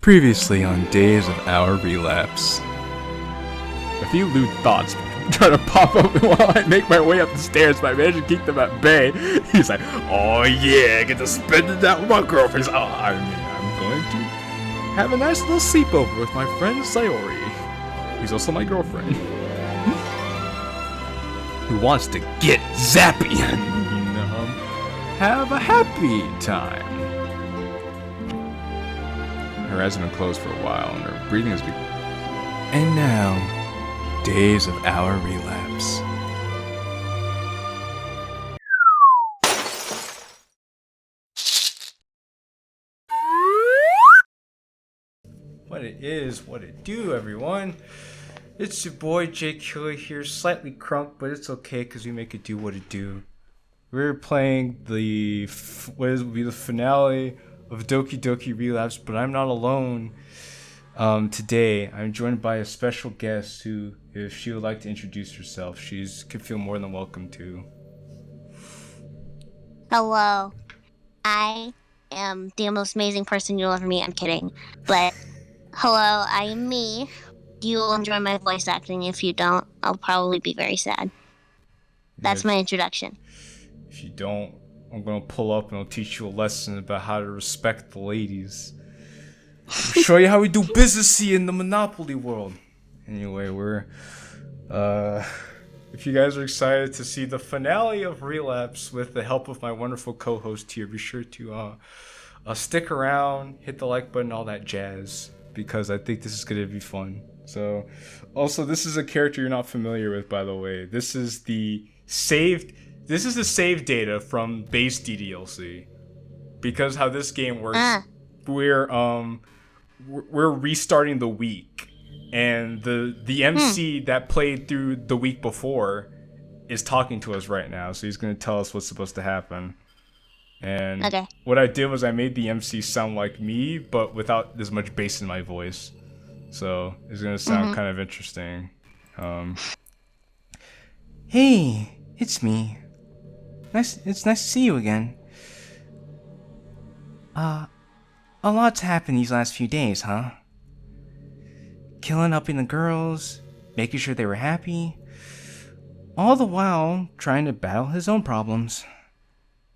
Previously on Days of Our Relapse. A few lewd thoughts try to pop up while I make my way up the stairs, but I manage to keep them at bay. He's like, oh yeah, I get to spend it out with my girlfriends. I'm going to have a nice little sleepover with my friend Sayori, who's also my girlfriend, who wants to get zappy and, have a happy time. Her eyes have been closed for a while, and her breathing has been... And now, Days of Our Relapse. What it is, what it do, everyone. It's your boy JQilin here, slightly crunk, but it's okay because we make it do what it do. We're playing the will be the finale of Doki Doki Relapse, but I'm not alone. Today, I'm joined by a special guest who, if she would like to introduce herself, could feel more than welcome to. Hello. I am the most amazing person you'll ever meet. I'm kidding. But, hello, I am me. You'll enjoy my voice acting. If you don't, I'll probably be very sad. That's my introduction. If you don't, I'm going to pull up and I'll teach you a lesson about how to respect the ladies. I'll show you how we do business here in the Monopoly world. Anyway, if you guys are excited to see the finale of Relapse with the help of my wonderful co-host here, be sure to stick around, hit the like button, all that jazz, because I think this is going to be fun. So, also, this is a character you're not familiar with, by the way. This is the save data from base DDLC. Because how this game works, we're restarting the week, and the MC that played through the week before is talking to us right now, so he's going to tell us what's supposed to happen. And What I did was I made the MC sound like me, but without as much bass in my voice. So it's going to sound kind of interesting. Hey, it's me. It's nice to see you again. A lot's happened these last few days, huh? Killing up in the girls, making sure they were happy, all the while trying to battle his own problems.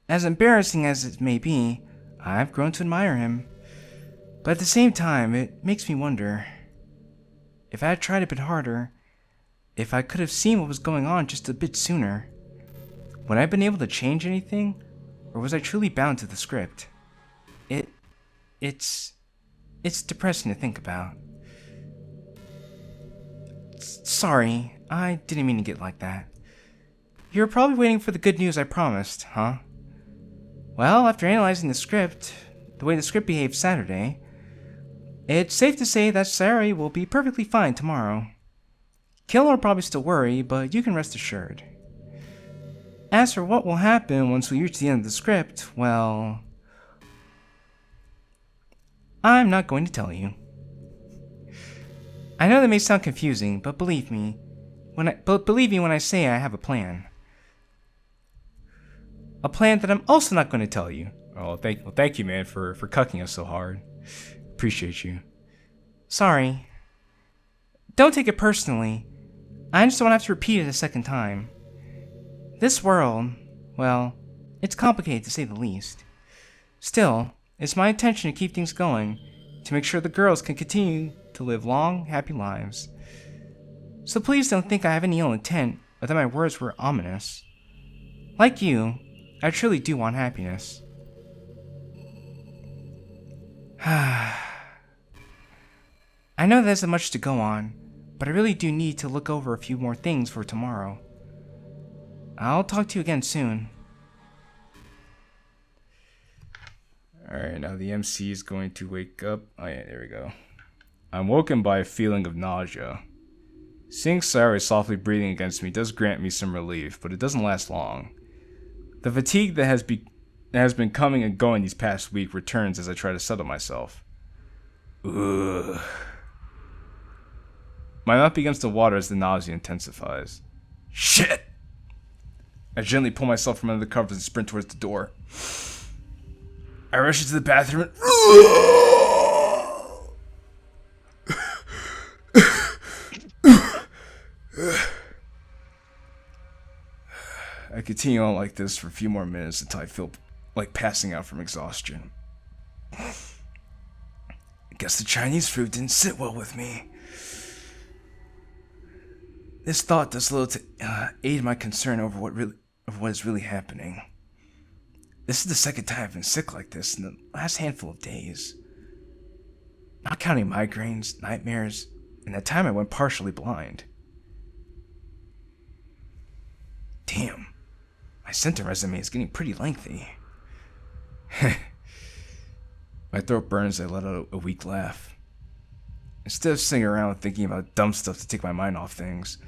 As embarrassing as it may be, I've grown to admire him. But at the same time, it makes me wonder, if I had tried a bit harder, if I could have seen what was going on just a bit sooner, would I have been able to change anything, or was I truly bound to the script? It's depressing to think about. Sorry, I didn't mean to get like that. You're probably waiting for the good news I promised, huh? Well, after analyzing the script, the way the script behaved Saturday, it's safe to say that Sayori will be perfectly fine tomorrow. Killer will probably still worry, but you can rest assured. As for what will happen once we reach the end of the script, well, I'm not going to tell you. I know that may sound confusing, but believe me when I say I have a plan. A plan that I'm also not going to tell you. Oh, thank you, man, for cucking us so hard. Appreciate you. Sorry. Don't take it personally. I just don't have to repeat it a second time. This world, well, it's complicated to say the least. Still, it's my intention to keep things going, to make sure the girls can continue to live long, happy lives. So please don't think I have any ill intent, or that my words were ominous. Like you, I truly do want happiness. I know there isn't much to go on, but I really do need to look over a few more things for tomorrow. I'll talk to you again soon. Alright, now the MC is going to wake up. Oh yeah, there we go. I'm woken by a feeling of nausea. Seeing Sayori softly breathing against me does grant me some relief, but it doesn't last long. The fatigue that has been coming and going these past week returns as I try to settle myself. Ugh. My mouth begins to water as the nausea intensifies. Shit! I gently pull myself from under the covers and sprint towards the door. I rush into the bathroom and I continue on like this for a few more minutes until I feel like passing out from exhaustion. I guess the Chinese food didn't sit well with me. This thought does little to aid my concern over what is really happening. This is the second time I've been sick like this in the last handful of days. Not counting migraines, nightmares, and that time I went partially blind. Damn, my symptom resume is getting pretty lengthy. My throat burns as I let out a weak laugh. Instead of sitting around thinking about dumb stuff to take my mind off things,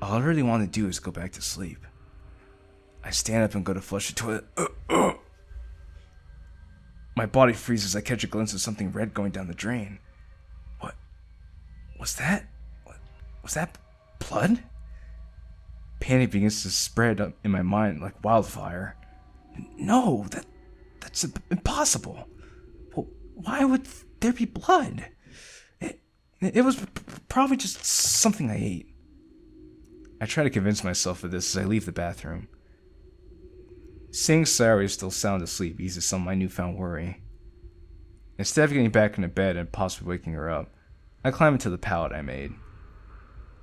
all I really want to do is go back to sleep. I stand up and go to flush the toilet. My body freezes as I catch a glimpse of something red going down the drain. What was that? Was that blood? Panic begins to spread up in my mind like wildfire. No, that's impossible. Well, why would there be blood? It was probably just something I ate. I try to convince myself of this as I leave the bathroom. Seeing Sayori still sound asleep eases some of my newfound worry. Instead of getting back into bed and possibly waking her up, I climb into the pallet I made.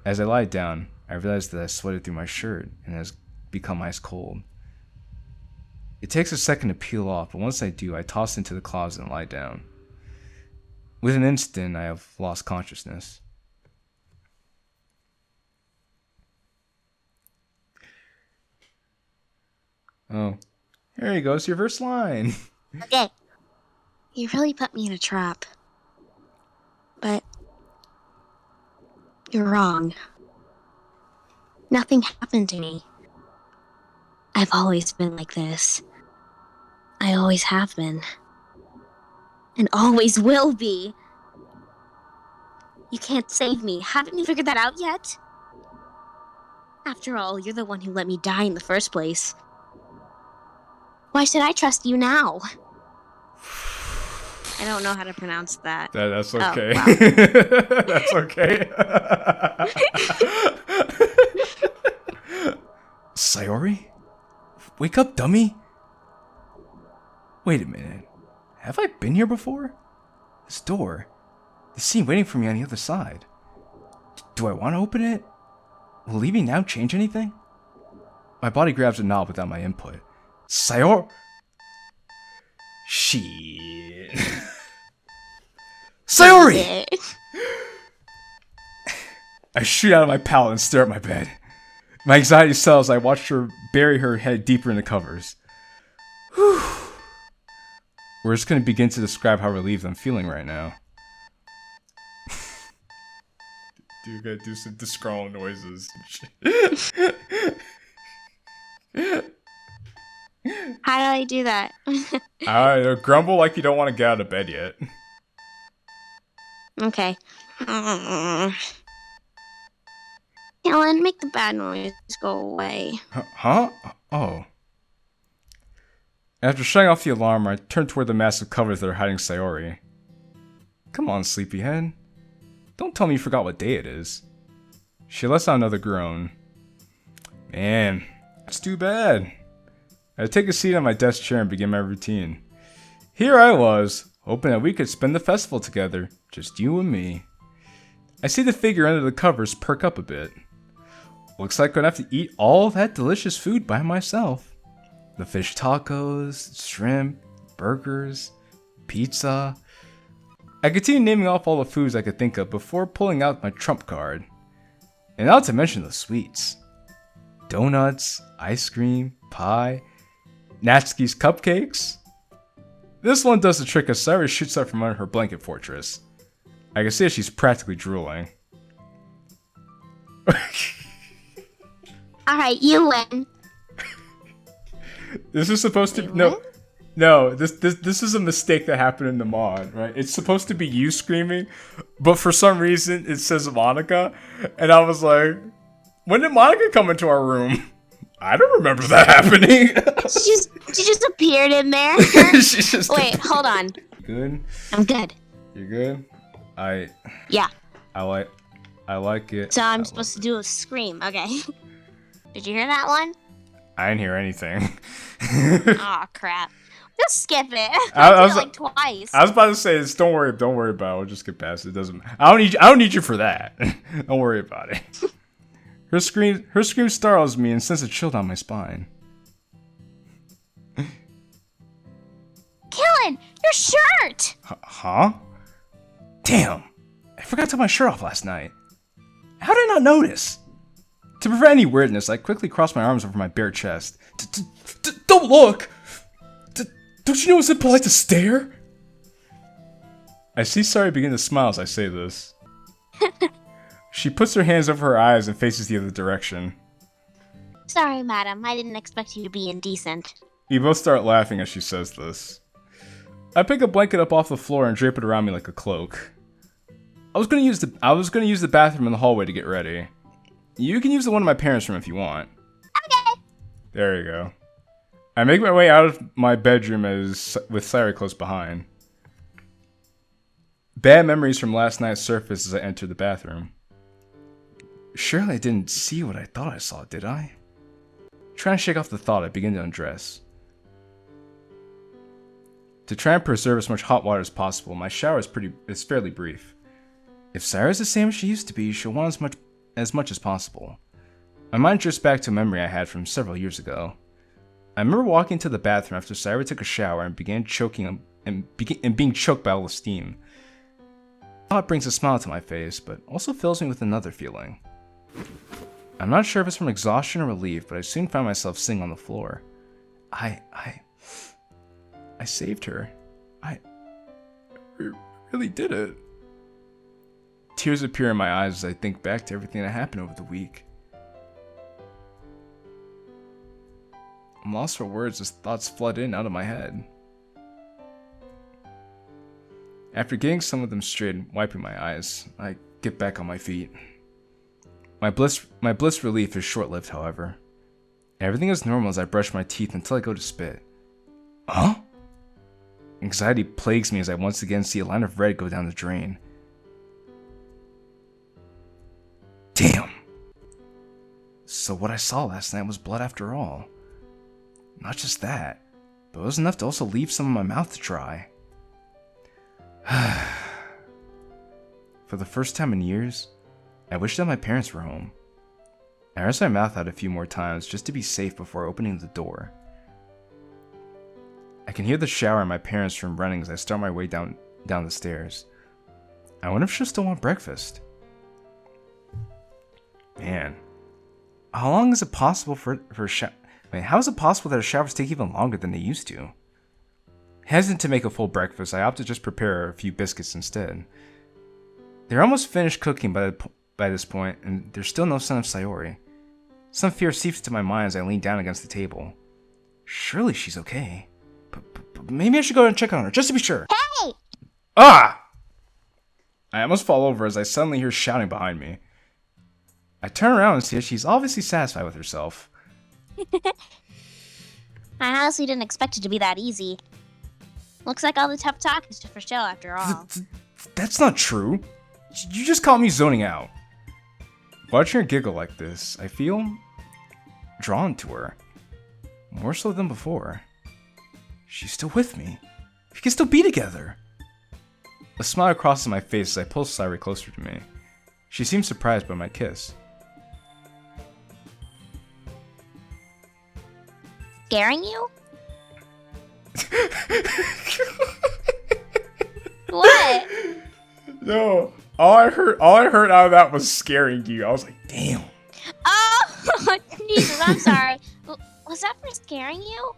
As I lie down, I realize that I sweated through my shirt and it has become ice cold. It takes a second to peel off, but once I do, I toss into the closet and lie down. Within an instant, I have lost consciousness. Oh, here you go. It's your first line. Okay. You really put me in a trap. But you're wrong. Nothing happened to me. I've always been like this. I always have been. And always will be. You can't save me. Haven't you figured that out yet? After all, you're the one who let me die in the first place. Why should I trust you now? I don't know how to pronounce that. That's okay. Oh, wow. That's okay. Sayori? Wake up, dummy. Wait a minute. Have I been here before? This door. The scene waiting for me on the other side. Do I want to open it? Will leaving now change anything? My body grabs a knob without my input. Sayori? Shit. Sayori! I shoot out of my pallet and stare at my bed. My anxiety swells as I watch her bury her head deeper in the covers. Whew. We're just going to begin to describe how relieved I'm feeling right now. Dude, you gotta do some disgruntled noises. How do I do that? Grumble like you don't want to get out of bed yet. Okay. Ellen, make the bad noise go away. Huh? Oh. After shutting off the alarm, I turn toward the massive covers that are hiding Sayori. Come on, sleepyhead. Don't tell me you forgot what day it is. She lets out another groan. Man, that's too bad. I take a seat on my desk chair and begin my routine. Here I was, hoping that we could spend the festival together, just you and me. I see the figure under the covers perk up a bit. Looks like I'm gonna have to eat all that delicious food by myself. The fish tacos, shrimp, burgers, pizza. I continue naming off all the foods I could think of before pulling out my trump card. And not to mention the sweets. Donuts, ice cream, pie, Natsuki's cupcakes. This one does the trick as Sayori shoots up from under her blanket fortress. I can see that she's practically drooling. Alright, you win. This is supposed to no. This is a mistake that happened in the mod, right? It's supposed to be you screaming, but for some reason it says Monica, and I was like, when did Monica come into our room? I don't remember that happening. She just appeared in there. She just Wait, hold on. Good. I'm good. You're good. Yeah. I like it. So I'm supposed to do a scream. Okay. Did you hear that one? I didn't hear anything. Aw, crap. Just skip it. I I did was- it like twice. I was about to say this. Don't worry about it. We'll just get past it. It doesn't. I don't need you for that. Don't worry about it. Her scream startles me and sends a chill down my spine. Killin, your shirt! Huh? Damn! I forgot to take my shirt off last night. How did I not notice? To prevent any weirdness, I quickly crossed my arms over my bare chest. Don't look! Don't you know it's impolite to stare? I see Sayori begin to smile as I say this. She puts her hands over her eyes and faces the other direction. Sorry, madam. I didn't expect you to be indecent. We both start laughing as she says this. I pick a blanket up off the floor and drape it around me like a cloak. I was gonna use the bathroom in the hallway to get ready. You can use the one in my parents' room if you want. Okay. There you go. I make my way out of my bedroom with Sayori close behind. Bad memories from last night surface as I enter the bathroom. Surely I didn't see what I thought I saw, did I? Trying to shake off the thought, I begin to undress. To try and preserve as much hot water as possible, my shower is fairly brief. If Sayori's the same as she used to be, she'll want as much as possible. My mind drifts back to a memory I had from several years ago. I remember walking to the bathroom after Sayori took a shower and began choking and being choked by all the steam. The thought brings a smile to my face, but also fills me with another feeling. I'm not sure if it's from exhaustion or relief, but I soon found myself sitting on the floor. I saved her. I really did it. Tears appear in my eyes as I think back to everything that happened over the week. I'm lost for words as thoughts flood in out of my head. After getting some of them straight and wiping my eyes, I get back on my feet. My bliss relief is short-lived, however. Everything is normal as I brush my teeth until I go to spit. Huh? Anxiety plagues me as I once again see a line of red go down the drain. Damn! So what I saw last night was blood after all. Not just that, but it was enough to also leave some in my mouth to dry. For the first time in years, I wish that my parents were home. I rinsed my mouth out a few more times just to be safe before opening the door. I can hear the shower in my parents' room running as I start my way down the stairs. I wonder if she'll still want breakfast. Man, how long is it possible how is it possible that our showers take even longer than they used to? Hesitant to make a full breakfast, I opt to just prepare a few biscuits instead. They're almost finished cooking by this point, and there's still no sign of Sayori. Some fear seeps into my mind as I lean down against the table. Surely she's okay. But maybe I should go and check on her, just to be sure. Hey! Ah! I almost fall over as I suddenly hear shouting behind me. I turn around and see that she's obviously satisfied with herself. I honestly didn't expect it to be that easy. Looks like all the tough talk is just for show after all. That's not true. You just caught me zoning out. Watching her giggle like this, I feel drawn to her. More so than before. She's still with me. We can still be together. A smile crosses my face as I pull Sayori closer to me. She seems surprised by my kiss. Scaring you? What? No, all I heard out of that was scaring you. I was like, damn. Oh, Jesus, I'm sorry. Was that for scaring you?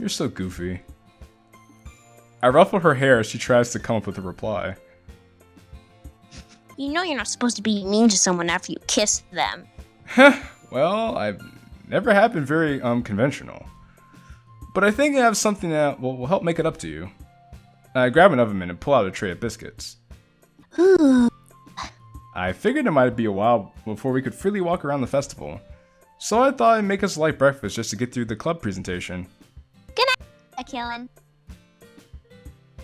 You're so goofy. I ruffle her hair as she tries to come up with a reply. You know you're not supposed to be mean to someone after you kiss them. Well, I never have been very conventional. But I think I have something that will help make it up to you. I grab an oven mitt and pull out a tray of biscuits. Ooh. I figured it might be a while before we could freely walk around the festival. So I thought I'd make us a light breakfast just to get through the club presentation. Good night, JQilin.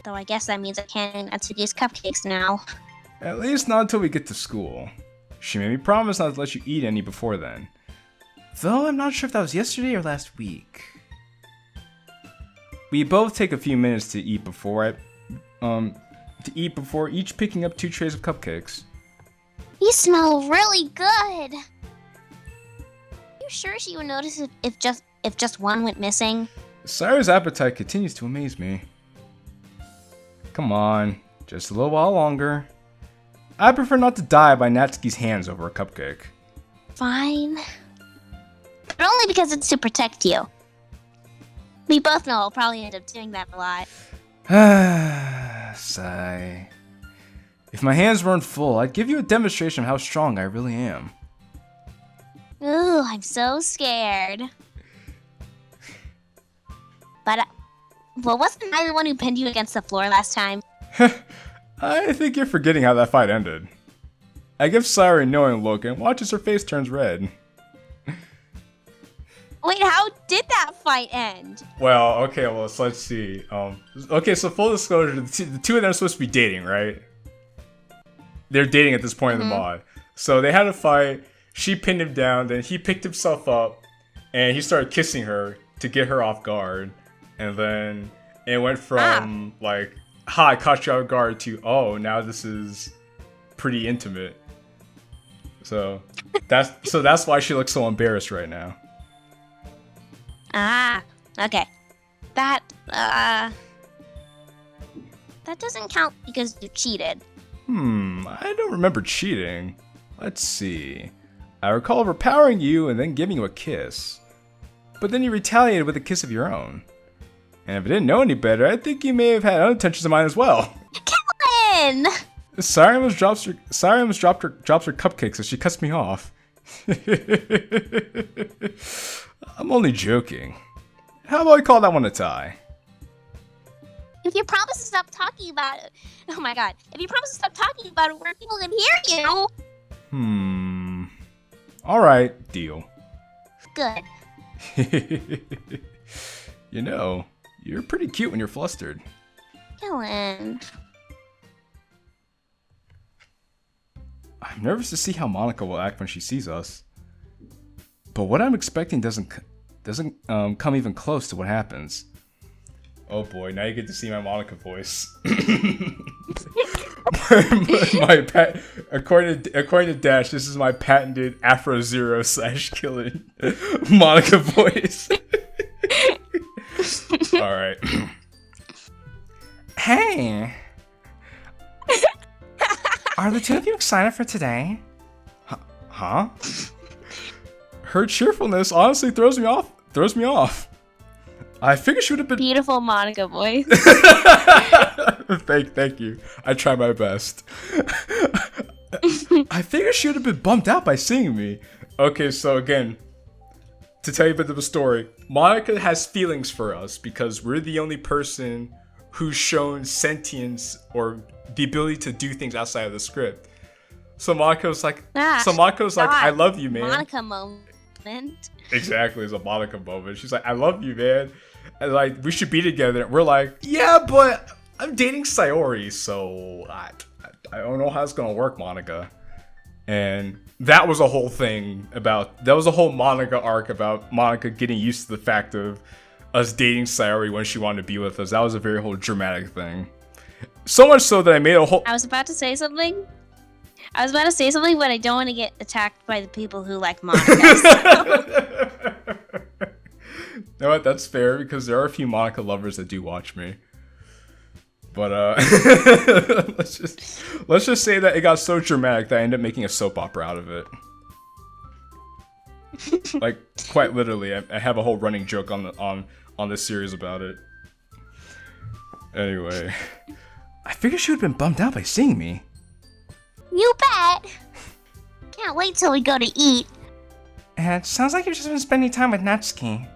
Though I guess that means I can't eat Atsugi's cupcakes now. At least not until we get to school. She made me promise not to let you eat any before then. Though I'm not sure if that was yesterday or last week. We both take a few minutes to eat before each picking up 2 trays of cupcakes. You smell really good. You sure she would notice if just one went missing? Sayori's appetite continues to amaze me. Come on, just a little while longer. I prefer not to die by Natsuki's hands over a cupcake. Fine. But only because it's to protect you. We both know I'll probably end up doing that a lot. Sigh. If my hands weren't full, I'd give you a demonstration of how strong I really am. Ooh, I'm so scared. But, well, wasn't I the one who pinned you against the floor last time? I think you're forgetting how that fight ended. I give Sayori a knowing look and watch as her face turns red. Wait, how did that fight end? Well, okay, so let's see. Okay, so full disclosure, the two of them are supposed to be dating, right? They're dating at this point in the mod. So they had a fight, she pinned him down, then he picked himself up, and he started kissing her to get her off guard. And then it went from, like, ha, I caught you off guard to, oh, now this is pretty intimate. So that's why she looks so embarrassed right now. Ah, okay. That doesn't count because you cheated. I don't remember cheating. Let's see. I recall overpowering you and then giving you a kiss. But then you retaliated with a kiss of your own. And if I didn't know any better, I think you may have had other intentions of mine as well. JQilin! Sayori almost drops her cupcakes as she cuts me off. I'm only joking. How about I call that one a tie? If you promise to stop talking about it, oh my god! If you promise to stop talking about it, where people can hear you. All right, deal. Good. You know, you're pretty cute when you're flustered. Dylan. I'm nervous to see how Monica will act when she sees us. But what I'm expecting doesn't come even close to what happens. Oh boy, now you get to see my Monica voice. According to Dash, this is my patented Afro Zero / Killing Monica voice. All right. Hey! Are the two of you excited for today? Huh? Her cheerfulness honestly throws me off. I figured she would have been Beautiful Monica voice. Thank you. I try my best. I figured she would have been bummed out by seeing me. Okay, so again, to tell you a bit of a story, Monica has feelings for us because we're the only person who's shown sentience or the ability to do things outside of the script. So Monica's like, I love you, man. Monica moment. Exactly, it's a Monica moment. She's like, I love you, man. And like, we should be together. And we're like, yeah, but I'm dating Sayori, so I don't know how it's gonna work, Monica. And that was a whole thing that was a whole Monica arc about Monica getting used to the fact of us dating Sayori when she wanted to be with us. That was a very whole dramatic thing. So much so that I made a whole... I was about to say something, but I don't want to get attacked by the people who like Monica. You know what? That's fair because there are a few Monica lovers that do watch me. But let's just say that it got so dramatic that I ended up making a soap opera out of it. Like quite literally, I have a whole running joke on this series about it. Anyway, I figured she would have been bummed out by seeing me. You bet. Can't wait till we go to eat. It sounds like you've just been spending time with Natsuki.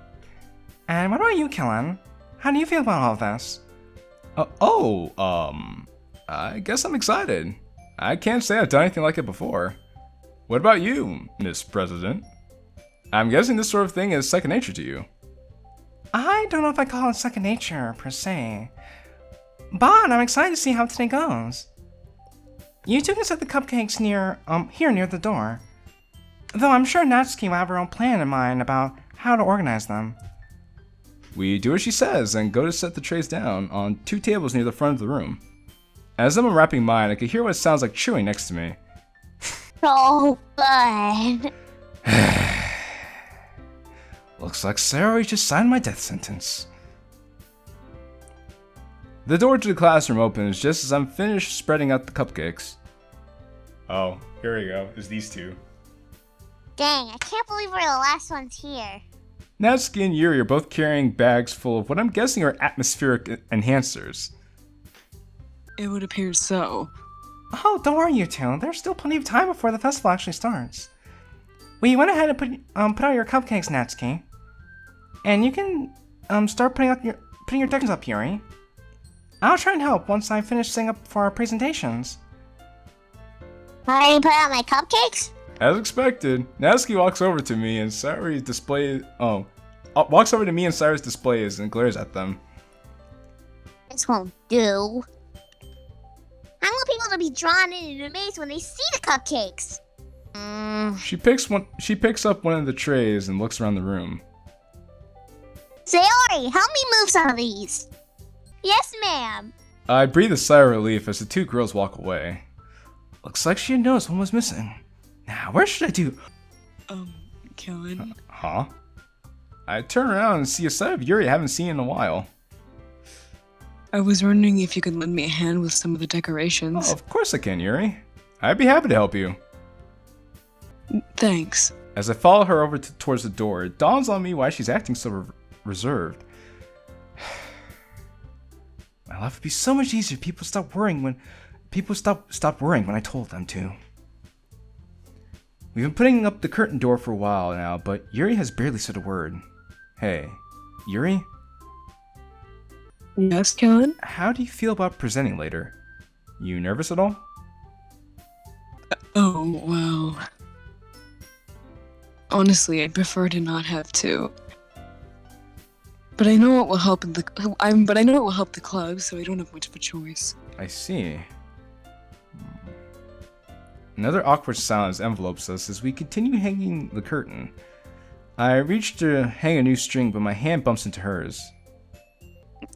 And what about you, JQilin? How do you feel about all of this? I guess I'm excited. I can't say I've done anything like it before. What about you, Miss President? I'm guessing this sort of thing is second nature to you. I don't know if I call it second nature, per se. But I'm excited to see how today goes. You two can set the cupcakes here near the door. Though I'm sure Natsuki will have her own plan in mind about how to organize them. We do as she says and go to set the trays down on 2 tables near the front of the room. As I'm unwrapping mine, I can hear what sounds like chewing next to me. So good. Looks like Sayori just signed my death sentence. The door to the classroom opens just as I'm finished spreading out the cupcakes. Oh, here we go. It's these two. Dang, I can't believe we're the last ones here. Natsuki and Yuri are both carrying bags full of what I'm guessing are atmospheric enhancers. It would appear so. Oh, don't worry, you two. There's still plenty of time before the festival actually starts. We went ahead and put out your cupcakes, Natsuki. And you can start putting your decorations up, Yuri. I'll try and help once I finish setting up for our presentations. I already put out my cupcakes? As expected, Natsuki walks over to me and Sayori's display. Walks over to me and Sayori's displays and glares at them. This won't do. I want people to be drawn in and amazed when they see the cupcakes. She picks up one of the trays and looks around the room. Sayori, help me move some of these. Yes, ma'am. I breathe a sigh of relief as the 2 girls walk away. Looks like she had noticed one was missing. Now, where should I do? Killin? Huh? I turn around and see a side of Yuri I haven't seen in a while. I was wondering if you could lend me a hand with some of the decorations. Oh, of course I can, Yuri. I'd be happy to help you. Thanks. As I follow her over towards the door, it dawns on me why she's acting so reserved. My life would be so much easier if people stopped worrying when I told them to. We've been putting up the curtain door for a while now, but Yuri has barely said a word. Hey, Yuri? Yes, Killin? How do you feel about presenting later? You nervous at all? Oh, well. Honestly, I'd prefer to not have to. But I know it will help the club, so I don't have much of a choice. I see. Another awkward silence envelopes us as we continue hanging the curtain. I reach to hang a new string, but my hand bumps into hers.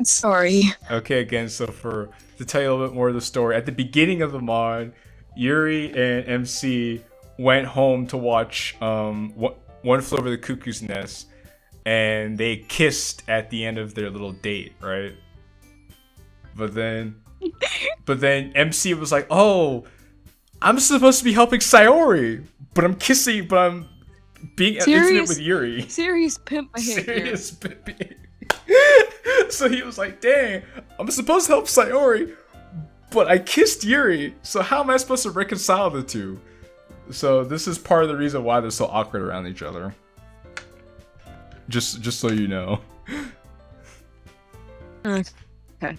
Sorry. Okay, again, so to tell you a little bit more of the story, at the beginning of the mod, Yuri and MC went home to watch One Flew Over the Cuckoo's Nest, and they kissed at the end of their little date, right? But then MC was like, "Oh, I'm supposed to be helping Sayori, but I'm being intimate with Yuri." Serious pimp behavior. Serious pimp behavior. So he was like, "Dang, I'm supposed to help Sayori, but I kissed Yuri. So how am I supposed to reconcile the two?" So this is part of the reason why they're so awkward around each other. Just so you know. Okay.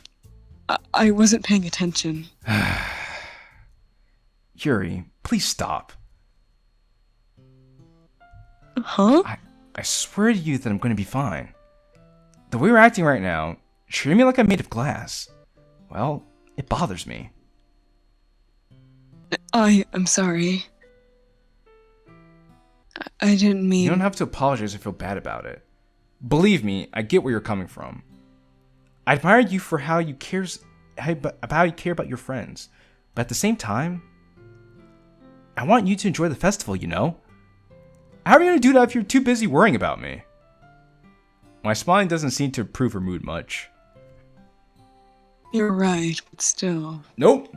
I wasn't paying attention. Yuri, please stop. Huh? I swear to you that I'm going to be fine. The way we're acting right now, treating me like I'm made of glass. Well, it bothers me. I'm sorry. I didn't mean... You don't have to apologize or feel bad about it. Believe me, I get where you're coming from. I admire you for how you care about your friends. But at the same time, I want you to enjoy the festival, you know? How are you going to do that if you're too busy worrying about me? My smiling doesn't seem to improve her mood much. You're right, but still... Nope,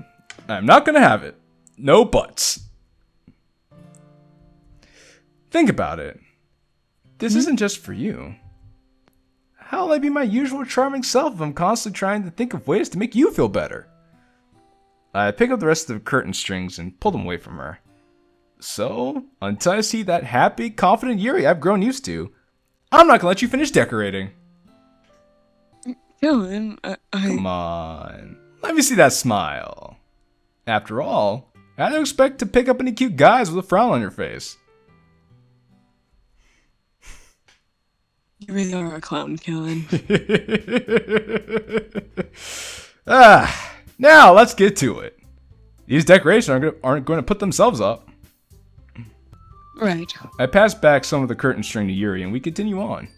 I'm not going to have it. No buts. Think about it. This isn't just for you. How will I be my usual charming self if I'm constantly trying to think of ways to make you feel better? I pick up the rest of the curtain strings and pull them away from her. So, until I see that happy, confident Yuri I've grown used to, I'm not gonna let you finish decorating. Killin, Come on, let me see that smile. After all, I don't expect to pick up any cute guys with a frown on your face. You really are a clown, Killin. Now let's get to it. These decorations aren't going to put themselves up. Right. I pass back some of the curtain string to Yuri, and we continue on.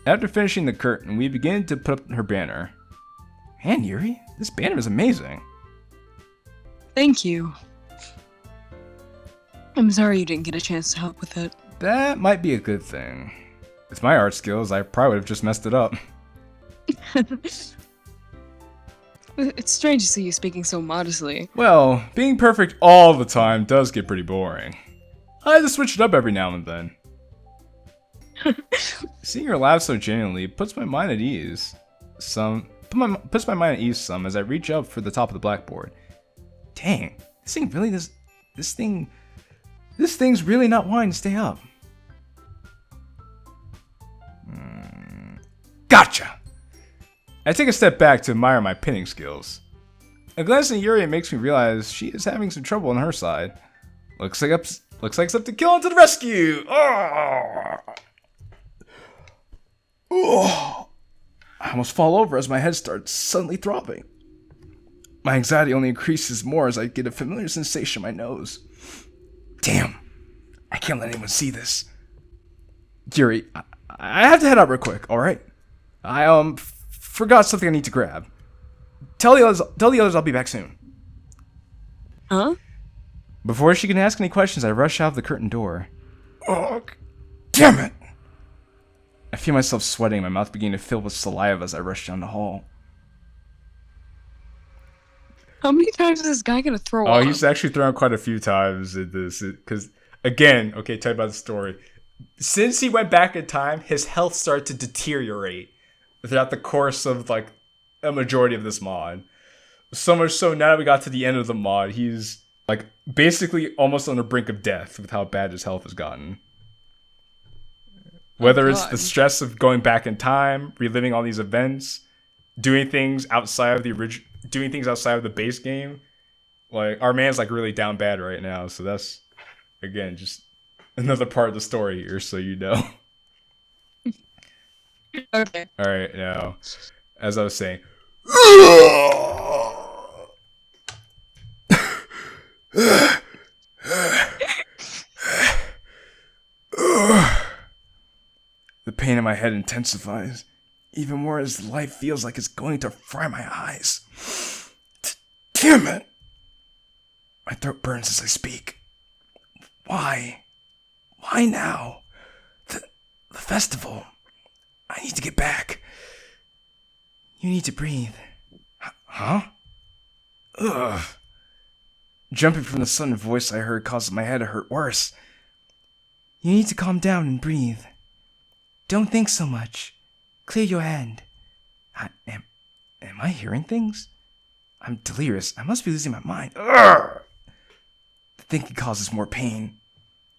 After finishing the curtain, we begin to put up her banner. Man, Yuri, this banner is amazing. Thank you. I'm sorry you didn't get a chance to help with it. That might be a good thing. With my art skills, I probably would have just messed it up. It's strange to see you speaking so modestly. Well, being perfect all the time does get pretty boring. I have to switch it up every now and then. Seeing her laugh so genuinely puts my mind at ease. Puts my mind at ease some as I reach up for the top of the blackboard. Dang, this thing really does. This thing's really not wanting to stay up. Gotcha! I take a step back to admire my pinning skills. A glance at Yuri makes me realize she is having some trouble on her side. Looks like it's up to Killin to the rescue! Oh. I almost fall over as my head starts suddenly throbbing. My anxiety only increases more as I get a familiar sensation in my nose. Damn, I can't let anyone see this. Yuri, I have to head out real quick, alright? I forgot something I need to grab. Tell the others I'll be back soon. Huh? Before she can ask any questions, I rush out of the curtain door. Oh, damn it! I feel myself sweating, my mouth beginning to fill with saliva as I rush down the hall. How many times is this guy gonna throw up? Oh, he's actually thrown quite a few times in this. Because, again, okay, tell you about the story. Since he went back in time, his health started to deteriorate throughout the course of, like, a majority of this mod. So much so, now that we got to the end of the mod, he's, like, basically almost on the brink of death with how bad his health has gotten. Whether it's the stress of going back in time, reliving all these events, doing things outside of the base game, like, our man's, like, really down bad right now. So that's, again, just another part of the story here, so you know. Okay. All right, now, as I was saying, the pain in my head intensifies, even more as life feels like it's going to fry my eyes. Damn it! My throat burns as I speak. Why? Why now? The festival. I need to get back. You need to breathe. Huh? Ugh. Jumping from the sudden voice I heard caused my head to hurt worse. You need to calm down and breathe. Don't think so much. Clear your head. Am I hearing things? I'm delirious. I must be losing my mind. Ugh. The thinking causes more pain,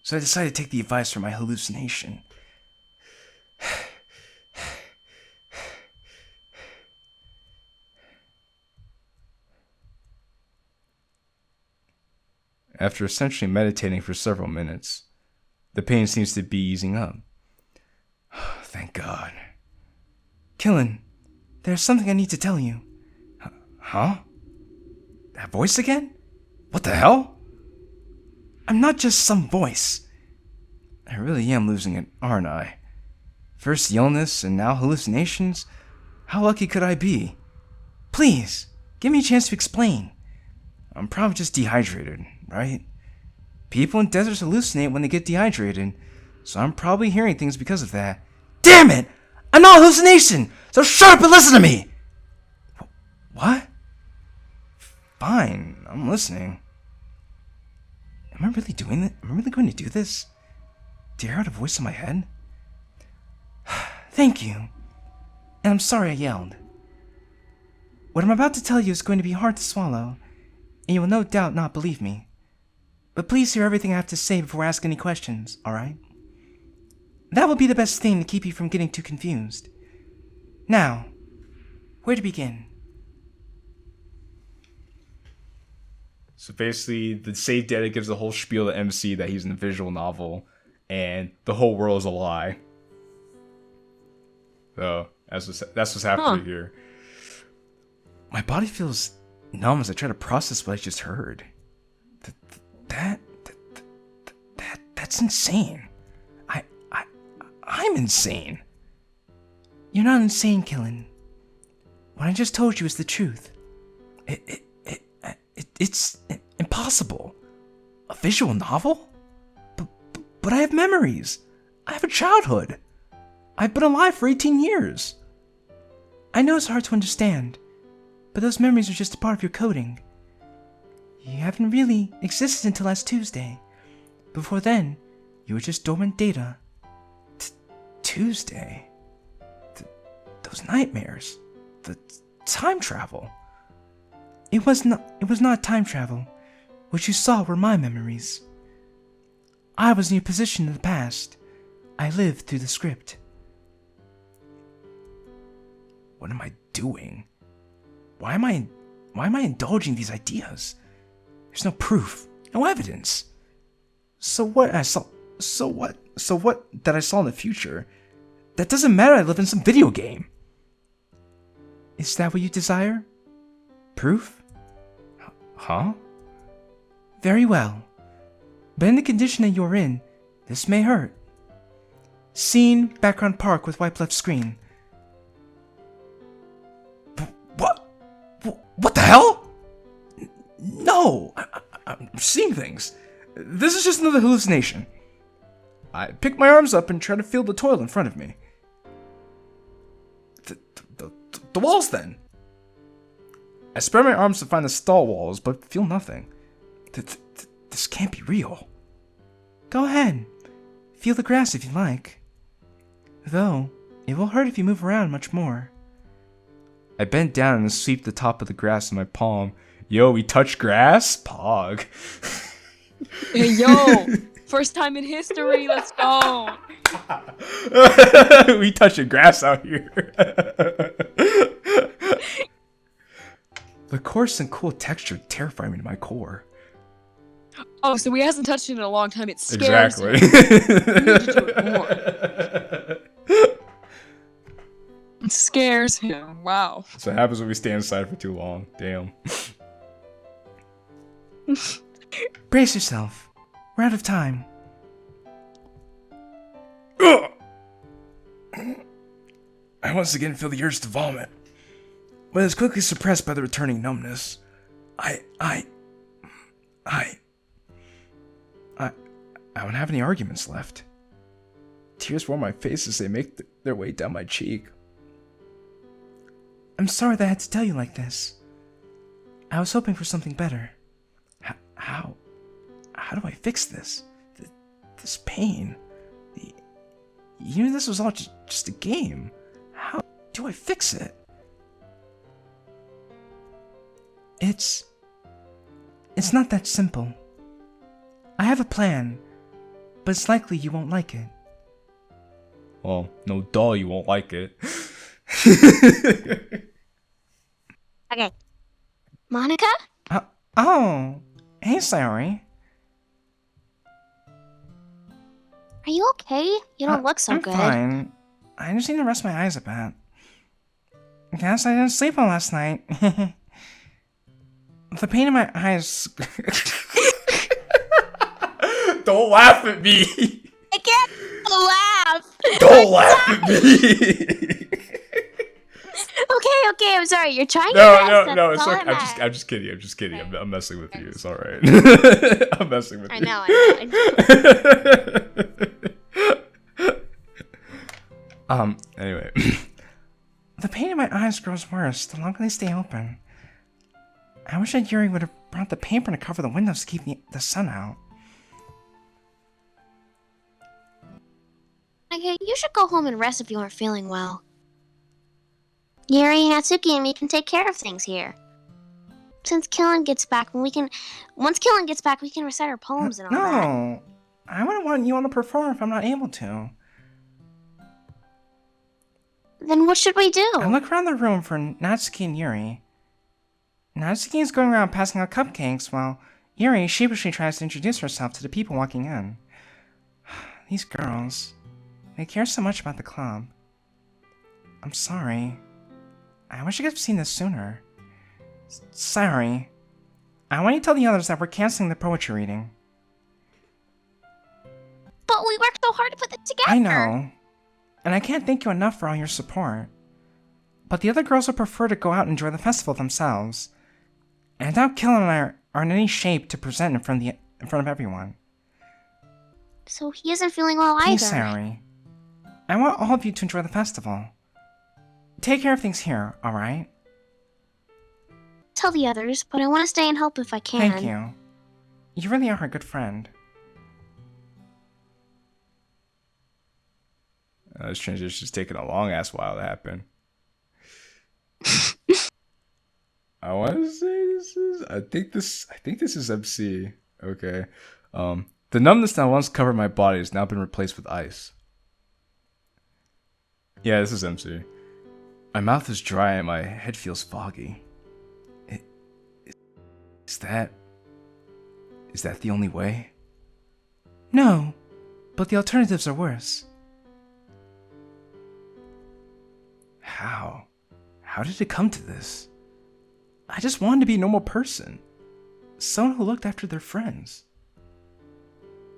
so I decided to take the advice from my hallucination. After essentially meditating for several minutes, the pain seems to be easing up. Thank God. Qilin, there's something I need to tell you. Huh? That voice again? What the hell? I'm not just some voice. I really am losing it, aren't I? First the illness, and now hallucinations? How lucky could I be? Please, give me a chance to explain. I'm probably just dehydrated, right? People in deserts hallucinate when they get dehydrated, so I'm probably hearing things because of that. Damn it! I'm not a hallucination, so shut up and listen to me! What? Fine, I'm listening. Am I really doing it? Am I really going to do this? Do you hear the voice in my head? Thank you. And I'm sorry I yelled. What I'm about to tell you is going to be hard to swallow, and you will no doubt not believe me. But please hear everything I have to say before asking any questions, alright? That will be the best thing to keep you from getting too confused. Now, where to begin? So basically, the save data gives the whole spiel to MC that he's in a visual novel, and the whole world is a lie. So that's what's happening here. My body feels numb as I try to process what I just heard. That's insane. I'm insane. You're not insane, Killin. What I just told you is the truth. It's impossible. A visual novel? But I have memories. I have a childhood. I've been alive for 18 years. I know it's hard to understand, but those memories are just a part of your coding. You haven't really existed until last Tuesday. Before then, you were just dormant data. Tuesday? Those nightmares? The time travel? It was not time travel. What you saw were my memories. I was in your position in the past. I lived through the script. What am I doing? Why am I indulging these ideas? There's no proof, no evidence. So what that I saw in the future? That doesn't matter. I live in some video game. Is that what you desire? Proof? Huh? Very well. But in the condition that you're in, this may hurt. Scene, background park with wipe left screen. What the hell? No, I'm seeing things. This is just another hallucination. I pick my arms up and try to feel the toilet in front of me. The walls then. I spread my arms to find the stall walls, but feel nothing. This can't be real. Go ahead. Feel the grass if you like. Though, it will hurt if you move around much more. I bent down and sweep the top of the grass in my palm. Yo, we touch grass? Pog. Hey, yo! First time in history, let's go! We touching grass out here. The coarse and cool texture terrified me to my core. Oh, so he hasn't touched it in a long time. It scares him. Exactly. You need to do it more. It scares him. Wow. So it happens when we stay inside for too long. Damn. Brace yourself. We're out of time. I once again feel the urge to vomit, but it's quickly suppressed by the returning numbness. I don't have any arguments left. Tears warm my face as they make their way down my cheek. I'm sorry that I had to tell you like this. I was hoping for something better. How do I fix this? This pain? You knew this was all just a game. How do I fix it? It's not that simple. I have a plan, but it's likely you won't like it. Well, no duh, you won't like it. Okay. Monica? Oh, hey, Sayori. Are you okay? You don't look so I'm good. fine. I just need to rest my eyes a bit. Guess I didn't sleep well last night. The pain in my eyes. Don't laugh at me. I can't laugh. Don't laugh at me. Okay, I'm sorry. You're trying No, your best. no, That's it's all okay. I'm I'm just kidding. Okay. I'm messing with you. It's all right. I'm messing with I you. know. Anyway. The pain in my eyes grows worse the longer they stay open. I wish that Yuri would have brought the paper to cover the windows to keep the sun out. Okay, you should go home and rest if you aren't feeling well. Yuri, Natsuki, and me can take care of things here. Once Killin gets back, we can recite our poems and all that. No, I wouldn't want you all to perform if I'm not able to. Then what should we do? I look around the room for Natsuki and Yuri. Natsuki is going around passing out cupcakes while Yuri sheepishly tries to introduce herself to the people walking in. These girls, they care so much about the club. I'm sorry. I wish I could have seen this sooner. Sayori, I want you to tell the others that we're canceling the poetry reading. But we worked so hard to put this together. I know. And I can't thank you enough for all your support. But the other girls would prefer to go out and enjoy the festival themselves. And I doubt JQilin and I are in any shape to present in front of everyone. So he isn't feeling well either. Please, Sayori. I want all of you to enjoy the festival. Take care of things here, alright? Tell the others, but I want to stay and help if I can. Thank you. You really are a good friend. This transition's taking a long ass while to happen. I want to say this is. I think this is MC. Okay. The numbness that once covered my body has now been replaced with ice. Yeah, this is MC. My mouth is dry and my head feels foggy. Is that the only way? No, but the alternatives are worse. How? How did it come to this? I just wanted to be a normal person. Someone who looked after their friends.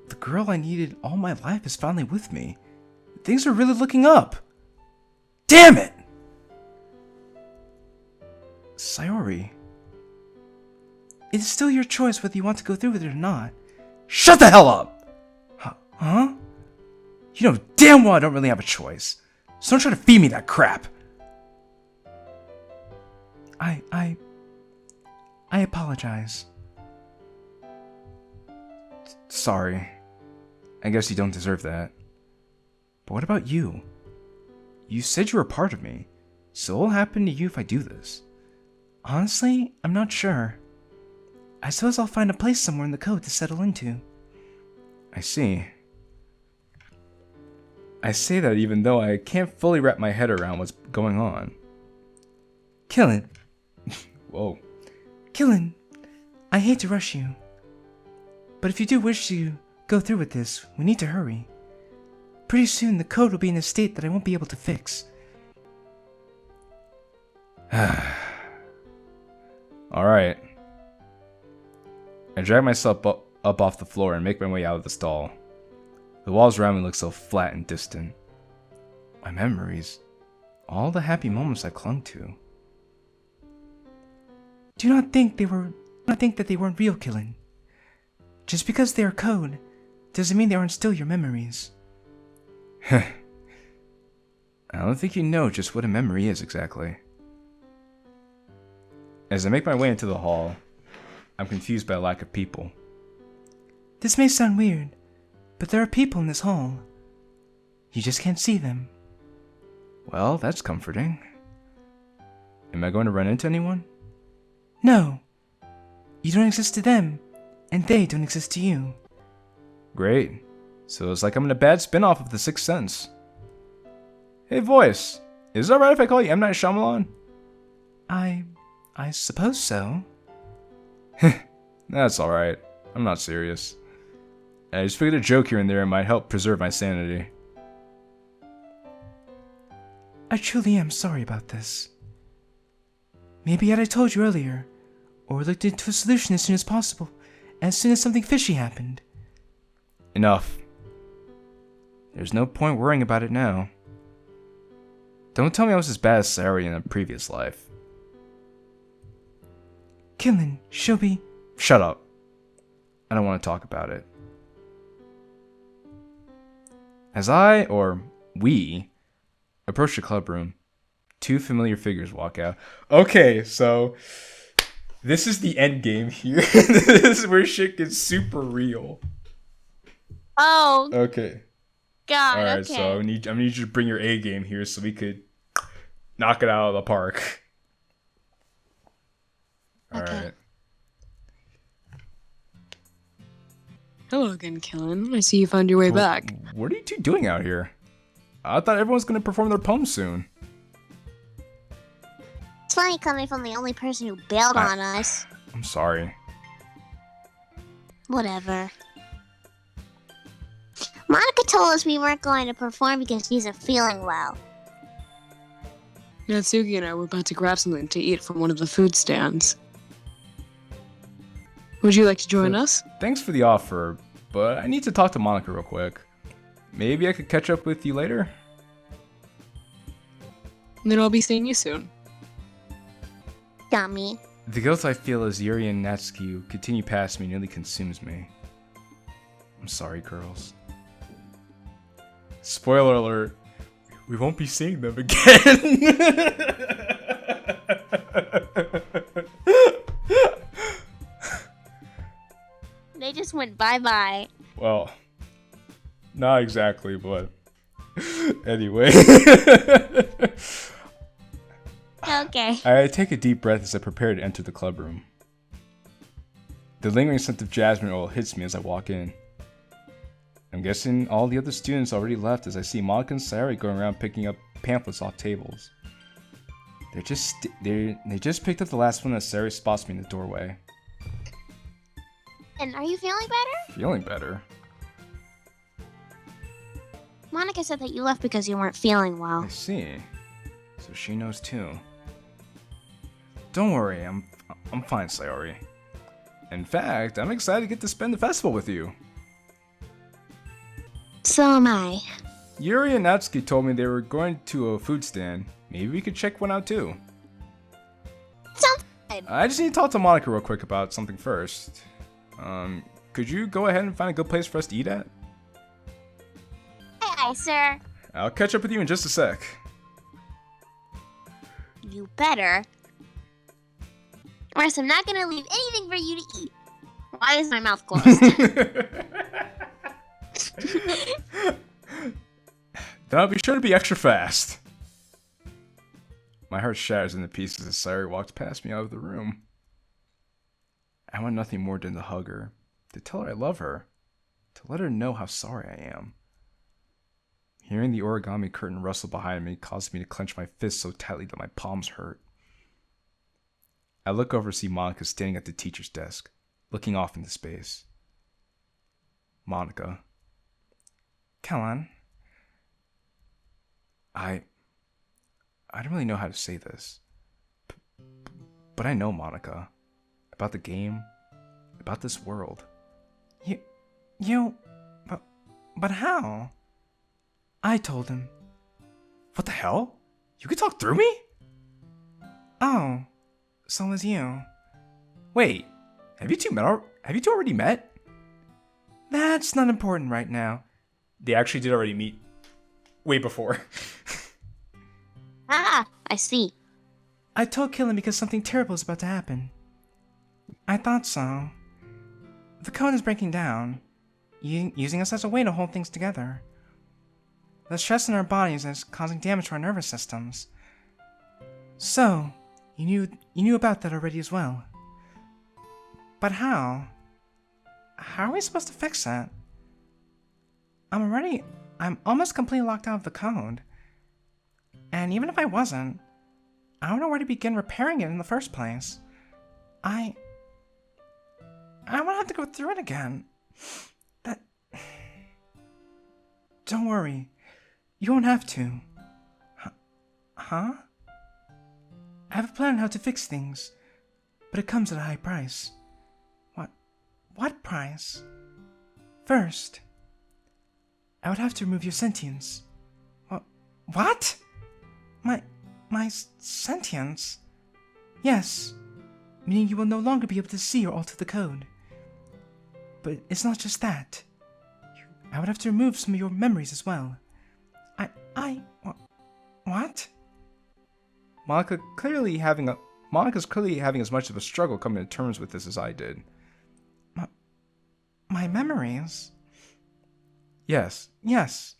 The girl I needed all my life is finally with me. Things are really looking up. Damn it! Sayori. It's still your choice whether you want to go through with it or not. Shut the hell up! Huh? You know damn well I don't really have a choice. So don't try to feed me that crap. I apologize. Sorry. I guess you don't deserve that. But what about you? You said you were a part of me. So what will happen to you if I do this? Honestly, I'm not sure. I suppose I'll find a place somewhere in the code to settle into. I see. I say that even though I can't fully wrap my head around what's going on. JQilin. Whoa. JQilin, I hate to rush you. But if you do wish to go through with this, we need to hurry. Pretty soon the code will be in a state that I won't be able to fix. Alright. I drag myself up off the floor and make my way out of the stall. The walls around me look so flat and distant. My memories. All the happy moments I clung to. Do not think that they weren't real, JQilin. Just because they are code, doesn't mean they aren't still your memories. I don't think you know just what a memory is exactly. As I make my way into the hall, I'm confused by a lack of people. This may sound weird, but there are people in this hall. You just can't see them. Well, that's comforting. Am I going to run into anyone? No. You don't exist to them, and they don't exist to you. Great. So it's like I'm in a bad spin-off of The Sixth Sense. Hey, voice. Is it alright if I call you M. Night Shyamalan? I suppose so. That's alright. I'm not serious. I just figured a joke here and there might help preserve my sanity. I truly am sorry about this. Maybe had I told you earlier, or looked into a solution as soon as something fishy happened. Enough. There's no point worrying about it now. Don't tell me I was as bad as Sayori in a previous life. JQilin, she'll be... Shut up. I don't want to talk about it. As I, or we, approach the club room, two familiar figures walk out. Okay, so this is the end game here. This is where shit gets super real. Oh, Okay. God, Alright, okay. so I need you to bring your A game here so we could knock it out of the park. Okay. Alright. Hello again, JQilin. I see you found your way back. What are you two doing out here? I thought everyone was going to perform their poem soon. It's funny coming from the only person who bailed on us. I'm sorry. Whatever. Monica told us we weren't going to perform because she's not feeling well. Natsuki and I were about to grab something to eat from one of the food stands. Would you like to join us? Thanks for the offer, but I need to talk to Monica real quick. Maybe I could catch up with you later? Then I'll be seeing you soon. Dummy. The guilt I feel as Yuri and Natsuki continue past me nearly consumes me. I'm sorry, girls. Spoiler alert, we won't be seeing them again. They just went bye-bye. Well, not exactly, but anyway. Okay. I take a deep breath as I prepare to enter the club room. The lingering scent of jasmine oil hits me as I walk in. I'm guessing all the other students already left as I see Monica and Sayori going around picking up pamphlets off tables. They just picked up the last one as Sayori spots me in the doorway. And are you feeling better? Feeling better? Monica said that you left because you weren't feeling well. I see. So she knows too. Don't worry, I'm fine, Sayori. In fact, I'm excited to get to spend the festival with you. So am I. Yuri and Natsuki told me they were going to a food stand. Maybe we could check one out too. Sounds good. I just need to talk to Monica real quick about something first. Could you go ahead and find a good place for us to eat at? Aye, sir. I'll catch up with you in just a sec. You better. Or else I'm not gonna leave anything for you to eat. Why is my mouth closed? Then I'll be sure to be extra fast. My heart shatters into pieces as Sayori walks past me out of the room. I want nothing more than to hug her, to tell her I love her, to let her know how sorry I am. Hearing the origami curtain rustle behind me caused me to clench my fists so tightly that my palms hurt. I look over to see Monica standing at the teacher's desk, looking off into space. Monica. Kellon. I don't really know how to say this, but I know Monica. About the game, about this world. But how? I told him. What the hell? You could talk through me? Oh, so was you. Wait, have you two already met? That's not important right now. They actually did already meet way before. Ah, I see. I told Killin because something terrible is about to happen. I thought so. The code is breaking down, using us as a way to hold things together. The stress in our bodies is causing damage to our nervous systems. So, you knew about that already as well. But how? How are we supposed to fix that? I'm almost completely locked out of the code. And even if I wasn't, I don't know where to begin repairing it in the first place. I won't have to go through it again. Don't worry. You won't have to. Huh? I have a plan on how to fix things, but it comes at a high price. What price? First, I would have to remove your sentience. What? My sentience? Yes, meaning you will no longer be able to see or alter the code. But it's not just that. I would have to remove some of your memories as well. What? Monica's clearly having as much of a struggle coming to terms with this as I did. My memories? Yes. Yes,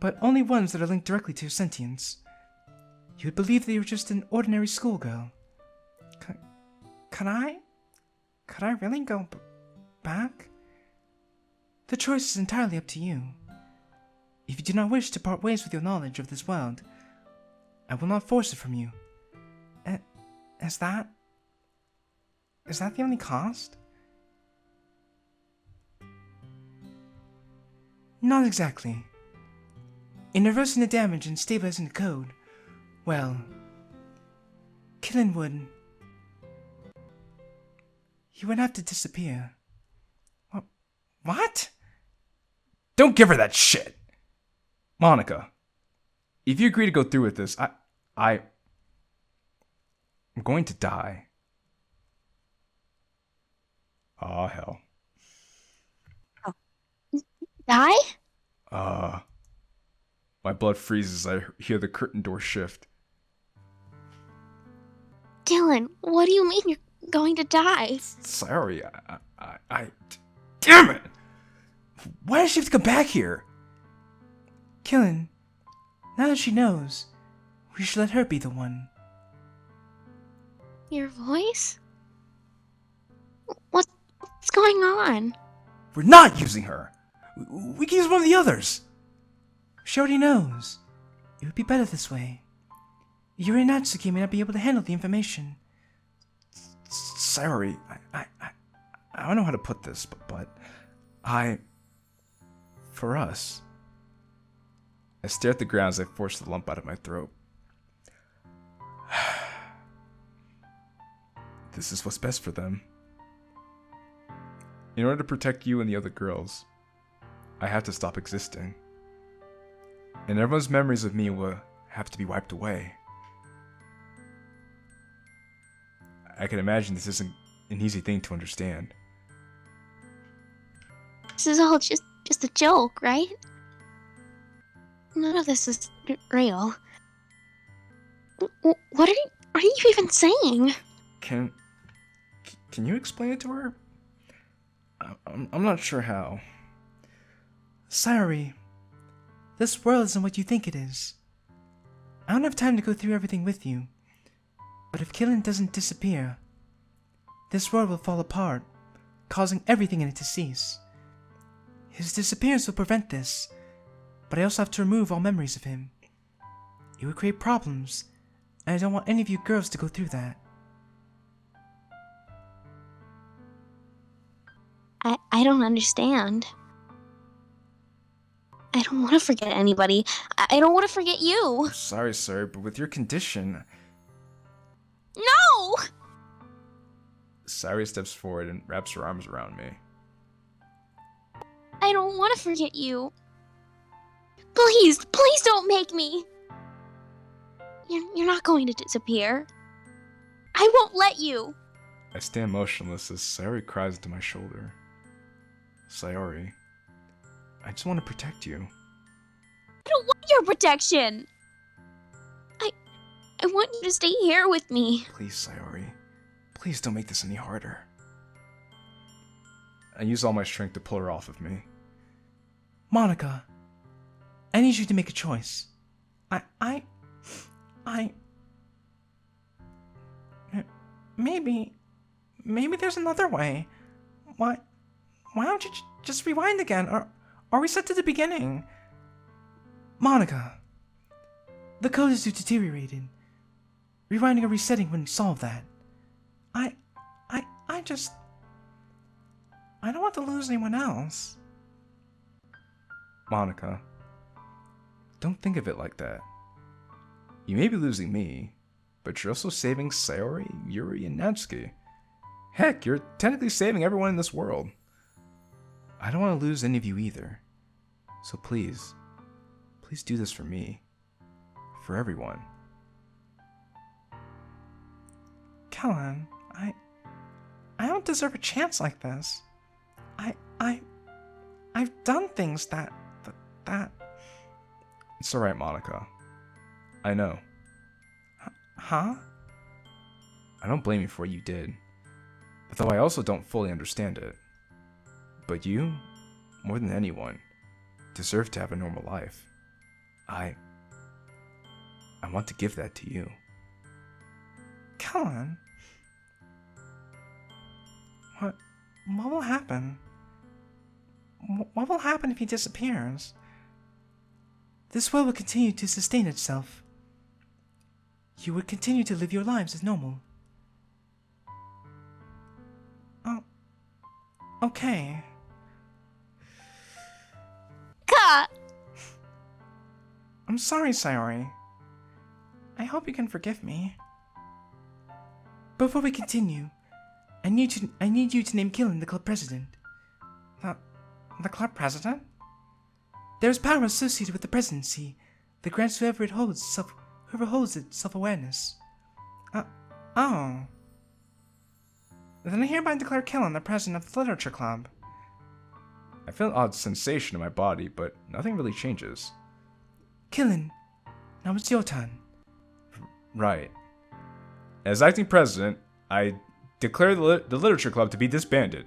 but only ones that are linked directly to your sentience. You would believe that you were just an ordinary schoolgirl. Could I really go back? The choice is entirely up to you. If you do not wish to part ways with your knowledge of this world, I will not force it from you. Is that the only cost? Not exactly. In reversing the damage and stabilizing the code, well, Killen would... He would have to disappear. What? Don't give her that shit! Monica, if you agree to go through with this, I'm going to die. Aw, hell. Die? My blood freezes as I hear the curtain door shift. Dylan, what do you mean you're going to die? Sayori, damn it! Why does she have to come back here? Killen, now that she knows, we should let her be the one. Your voice? What's going on? We're not using her! We can use one of the others! She already knows. It would be better this way. Yuri and Natsuki may not be able to handle the information. Sayori, I don't know how to put this, but for us. I stare at the ground as I force the lump out of my throat. This is what's best for them. In order to protect you and the other girls, I have to stop existing. And everyone's memories of me will have to be wiped away. I can imagine this isn't an easy thing to understand. This is all just a joke, right? None of this is real. What are you even saying? Can you explain it to her? I'm not sure how. Sayori, this world isn't what you think it is. I don't have time to go through everything with you. But if Killen doesn't disappear, this world will fall apart, causing everything in it to cease. His disappearance will prevent this, but I also have to remove all memories of him. It would create problems, and I don't want any of you girls to go through that. I don't understand. I don't want to forget anybody. I don't want to forget you. Sorry, sir, but with your condition... No! Sayori steps forward and wraps her arms around me. I don't want to forget you. Please don't make me. You're not going to disappear. I won't let you. I stand motionless as Sayori cries into my shoulder. Sayori, I just want to protect you. I don't want your protection. I want you to stay here with me. Please, Sayori. Please don't make this any harder. I use all my strength to pull her off of me. Monica, I need you to make a choice. Maybe there's another way. Why don't you just rewind again, or reset to the beginning? Monica, the code is deteriorated. Rewinding or resetting wouldn't solve that. I don't want to lose anyone else. Monica, don't think of it like that. You may be losing me, but you're also saving Sayori, Yuri, and Natsuki. Heck, you're technically saving everyone in this world. I don't want to lose any of you either. So please do this for me. For everyone. Killen, I don't deserve a chance like this. I've done things that... It's alright, Monica. I know. Huh? I don't blame you for what you did. Though I also don't fully understand it. But you, more than anyone, deserve to have a normal life. I want to give that to you. Killen. What will happen? What will happen if he disappears? This world will continue to sustain itself. You would continue to live your lives as normal. Oh, okay. Ka! I'm sorry, Sayori. I hope you can forgive me. Before we continue, I need you to name Killin the club president. The club president? There is power associated with the presidency that grants whoever holds it self-awareness. Oh. Then I hereby declare Killin the president of the literature club. I feel an odd sensation in my body, but nothing really changes. Killin, now it's your turn. Right. As acting president, I declare the literature club to be disbanded.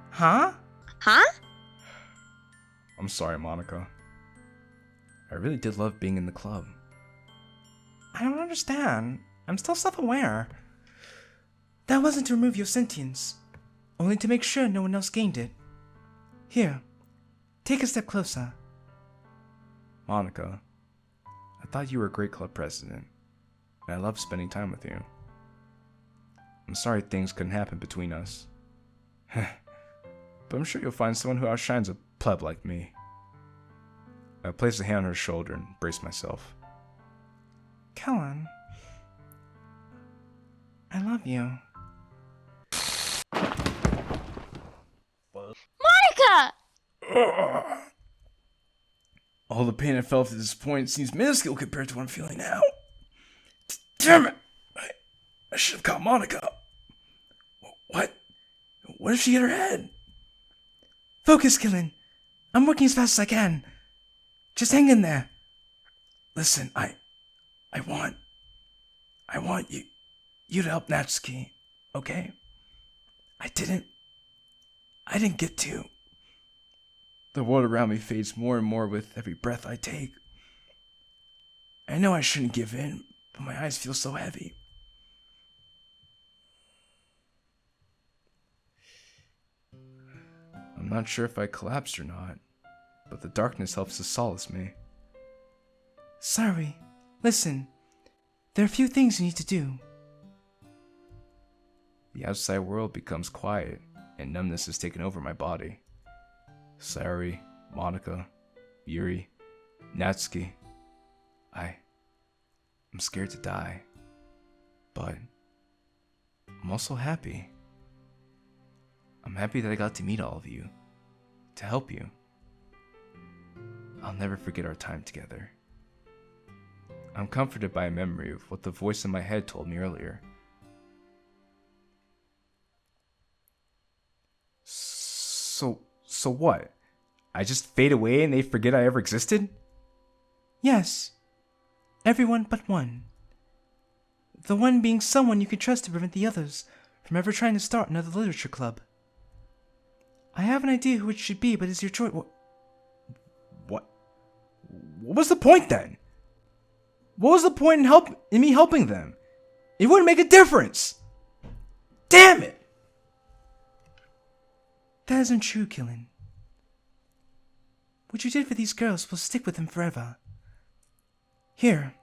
Huh? Huh? I'm sorry, Monica. I really did love being in the club. I don't understand. I'm still self-aware. That wasn't to remove your sentience, only to make sure no one else gained it. Here, take a step closer. Monica, I thought you were a great club president, and I loved spending time with you. I'm sorry things couldn't happen between us. But I'm sure you'll find someone who outshines a pleb like me. I placed a hand on her shoulder and braced myself. Kellen, I love you. Monica! All the pain I felt at this point seems minuscule compared to what I'm feeling now. Damn it! I should have caught Monica. What? What if she hit her head? Focus, Killin. I'm working as fast as I can. Just hang in there. Listen, I want you to help Natsuki, okay? I didn't get to. The world around me fades more and more with every breath I take. I know I shouldn't give in, but my eyes feel so heavy. I'm not sure if I collapsed or not, but the darkness helps to solace me. Sorry. Listen, there are a few things you need to do. The outside world becomes quiet, and numbness has taken over my body. Sayori, Monica, Yuri, Natsuki. I'm scared to die, but I'm also happy. I'm happy that I got to meet all of you, to help you. I'll never forget our time together. I'm comforted by a memory of what the voice in my head told me earlier. So what? I just fade away and they forget I ever existed? Yes. Everyone but one. The one being someone you could trust to prevent the others from ever trying to start another literature club. I have an idea who it should be, but it's your choice. What was the point then? What was the point in me helping them? It wouldn't make a difference. Damn it! That isn't true, Killin. What you did for these girls will stick with them forever. Here.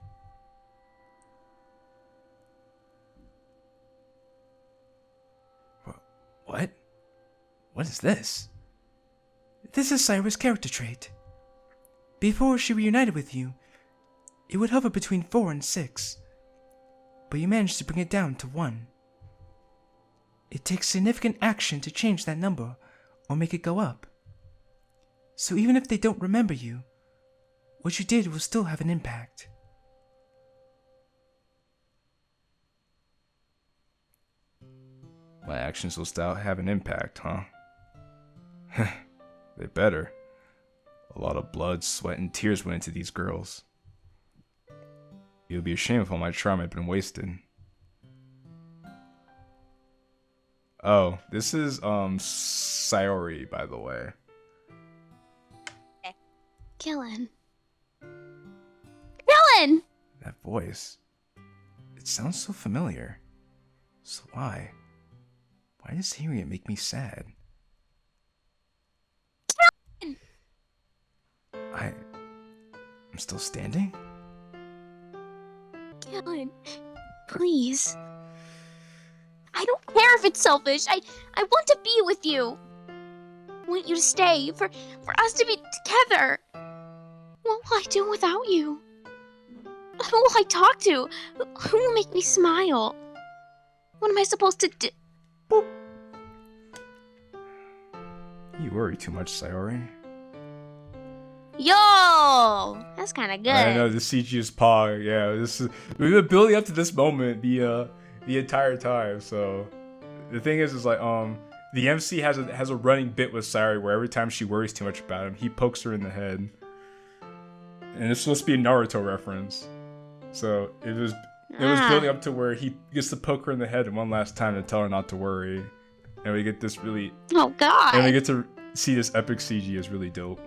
What? What is this? This is Sayori's character trait. Before she reunited with you, it would hover between 4 and 6, but you managed to bring it down to 1. It takes significant action to change that number or make it go up. So even if they don't remember you, what you did will still have an impact. My actions will still have an impact, huh? They better. A lot of blood, sweat, and tears went into these girls. It would be a shame if all my charm had been wasted. Oh, this is, Sayori, by the way. Killin. Killin! That voice. It sounds so familiar. So why? Why does hearing it make me sad? I'm still standing? Killin, please. I don't care if it's selfish. I want to be with you. I want you to stay, for us to be together. What will I do without you? Who will I talk to? Who will make me smile? What am I supposed to do? You worry too much, Sayori. Yo! That's kind of good. I know, the CG is pog. Yeah, we've been building up to this moment the entire time. So the thing is like the MC has a running bit with Sayori where every time she worries too much about him, he pokes her in the head. And it's supposed to be a Naruto reference. So it was building up to where he gets to poke her in the head one last time to tell her not to worry. And we get this really... Oh, God. And we get to see this epic CG is really dope.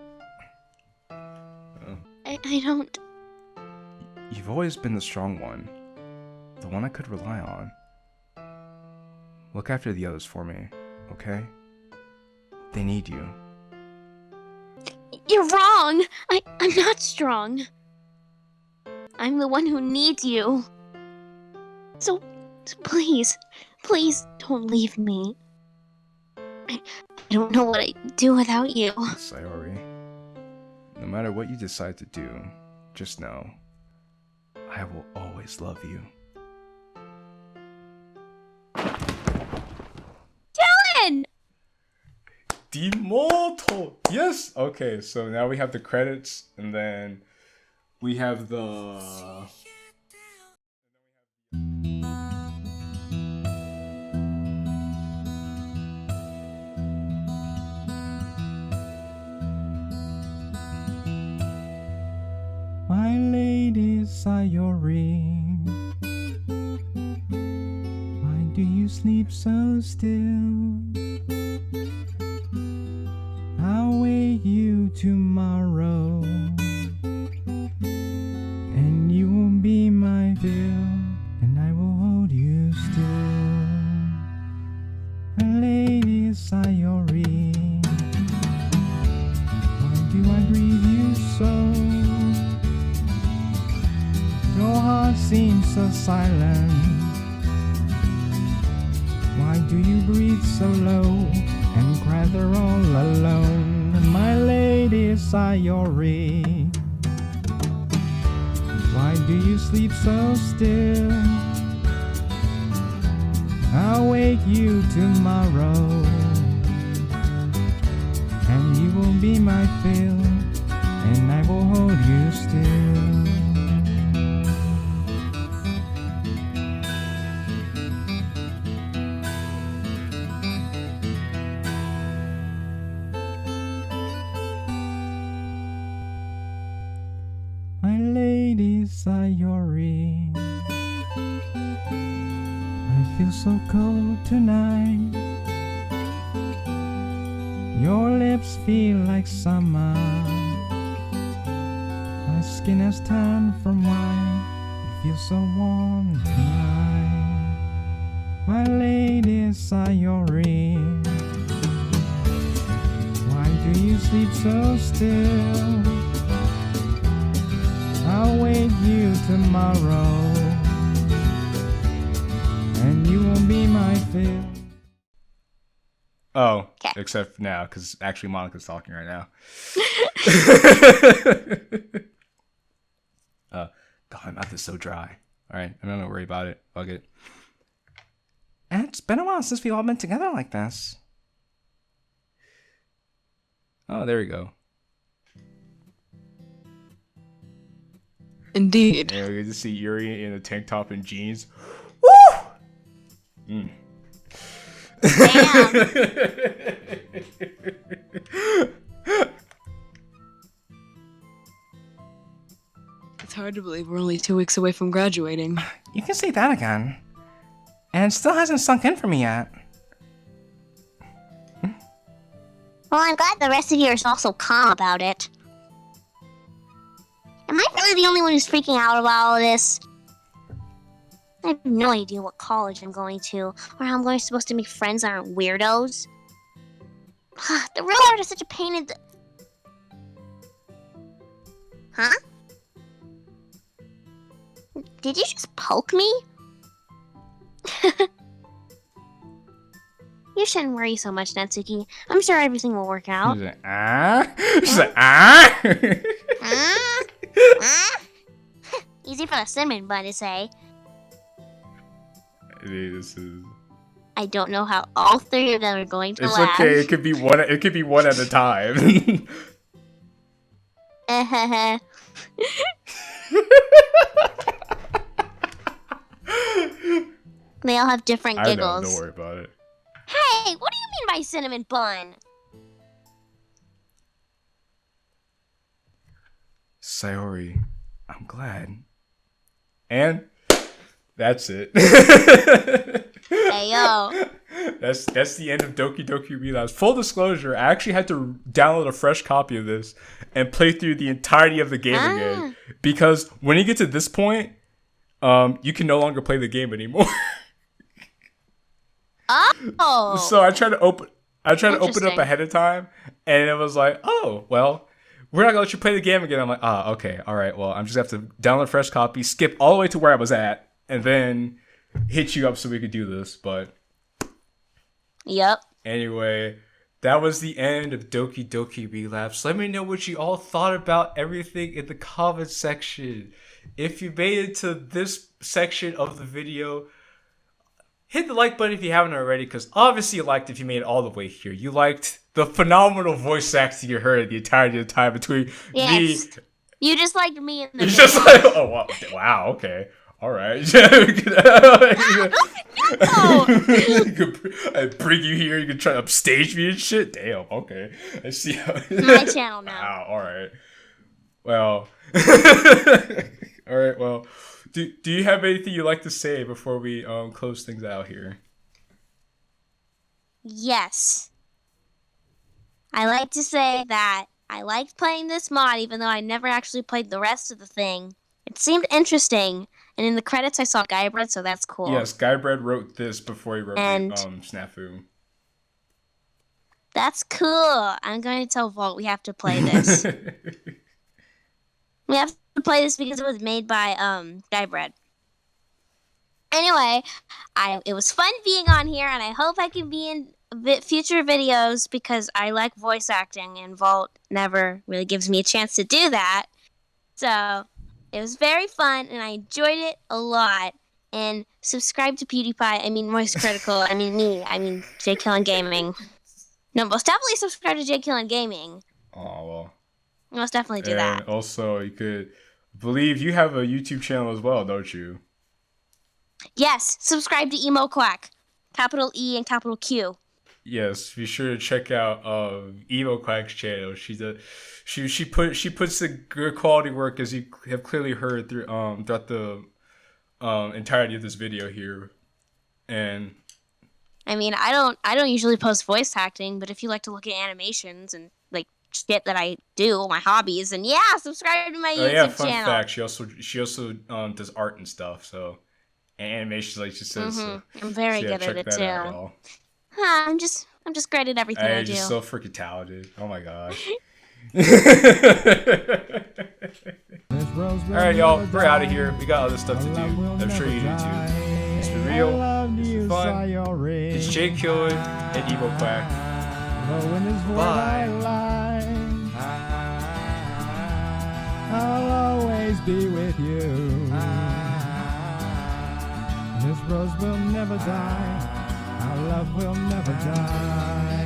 I don't... You've always been the strong one. The one I could rely on. Look after the others for me, okay? They need you. You're wrong! I'm not strong. I'm the one who needs you. So please don't leave me. I don't know what I'd do without you. Sayori, no matter what you decide to do, just know, I will always love you. JQilin! Demortal! Yes! Okay, so now we have the credits, and then we have the... My lady Sayori, why do you sleep so still? I'll wake you tomorrow, and you will be my fill, and I will hold you still. My lady Sayori, why do I grieve you so? Your heart seems so silent. Why do you breathe so low and cry there all alone? My lady Sayori, why do you sleep so still? I'll wake you tomorrow, and you will be my fill, and I will hold you still. My lady Sayori, I feel so cold tonight. Your lips feel like summer. My skin has turned from white. It feels so warm tonight. My lady Sayori, why do you sleep so still? I'll wake you tomorrow, and you won't be my fill. Oh, Okay. except now, because actually Monica's talking right now. God, my mouth is so dry. Alright, I'm not gonna worry about it. Fuck it. And it's been a while since we've all been together like this. Oh, there we go. Indeed. Yeah, we get to see Yuri in a tank top and jeans. Woo! It's hard to believe we're only 2 weeks away from graduating. You can say that again. And it still hasn't sunk in for me yet. Well, I'm glad the rest of you are also calm about it. Am I really the only one who's freaking out about all this? I have no idea what college I'm going to, or how I'm supposed to make friends that aren't weirdos. The real world is such a pain in the... Huh? Did you just poke me? You shouldn't worry so much, Natsuki. I'm sure everything will work out. She's like, ah? She's like, ah? Easy for the cinnamon bun to say. This is. I don't know how all three of them are going to It's laugh. okay. It could be one. It could be one at a time. They all have different I know. giggles. Don't worry about it. Hey, what do you mean by cinnamon bun? Sayori, I'm glad. And that's it. Hey, yo. That's the end of Doki Doki Relapse. Full disclosure, I actually had to download a fresh copy of this and play through the entirety of the game again. Because when you get to this point, you can no longer play the game anymore. Oh. So I tried to open it up ahead of time, and it was like, oh, well, we're not gonna let you play the game again. I'm like, okay, all right, well, I'm just gonna have to download a fresh copy, skip all the way to where I was at, and then hit you up so we could do this. But Yep. anyway, that was the end of Doki Doki Relapse. Let me know what you all thought about everything in the comments section. If you made it to this section of the video, hit the like button if you haven't already, because obviously you liked if you made it all the way here. You liked the phenomenal voice acting you heard the entirety of the time between Yes. me. You just liked me in the It's video. just like, oh, wow, okay. All right. I bring you here, you can try to upstage me and shit? Damn, okay. I see how. My channel now. Wow, all right. Well. All right, well. Do you have anything you'd like to say before we close things out here? Yes. I like to say that I liked playing this mod even though I never actually played the rest of the thing. It seemed interesting, and in the credits I saw Guybread, so that's cool. Yes, Guybread wrote this before he wrote Snafu. That's cool. I'm going to tell Vault we have to play this. We have to play this because it was made by Guybread. Anyway, it was fun being on here, and I hope I can be in future videos because I like voice acting, and Vault never really gives me a chance to do that. So it was very fun, and I enjoyed it a lot. And subscribe to PewDiePie. I mean, Moist Critical. I mean, me. I mean, JQilin Gaming. No, most definitely subscribe to JQilin Gaming. Oh, well. Most definitely do And that. also, you could believe you have a YouTube channel as well, don't you? Yes, subscribe to emoquack. Capital E and capital Q. Yes, be sure to check out emoquack's channel. She puts the good quality work, as you have clearly heard throughout the entirety of this video here. And I mean, I don't usually post voice acting, but if you like to look at animations and like shit that I do, my hobbies, and yeah, subscribe to my YouTube fun channel. fact, she also does art and stuff, so animations, like she says. So, I'm very good at it too. I'm just great at everything I do. Just so freaking talented. Oh my gosh. Alright, y'all, we're out of here. We got other stuff to do. I'm sure you do too. It's been real. It's been fun. It's JQilin and emoquack. Bye. I'll always be with you. This rose will never die. Our love will never die.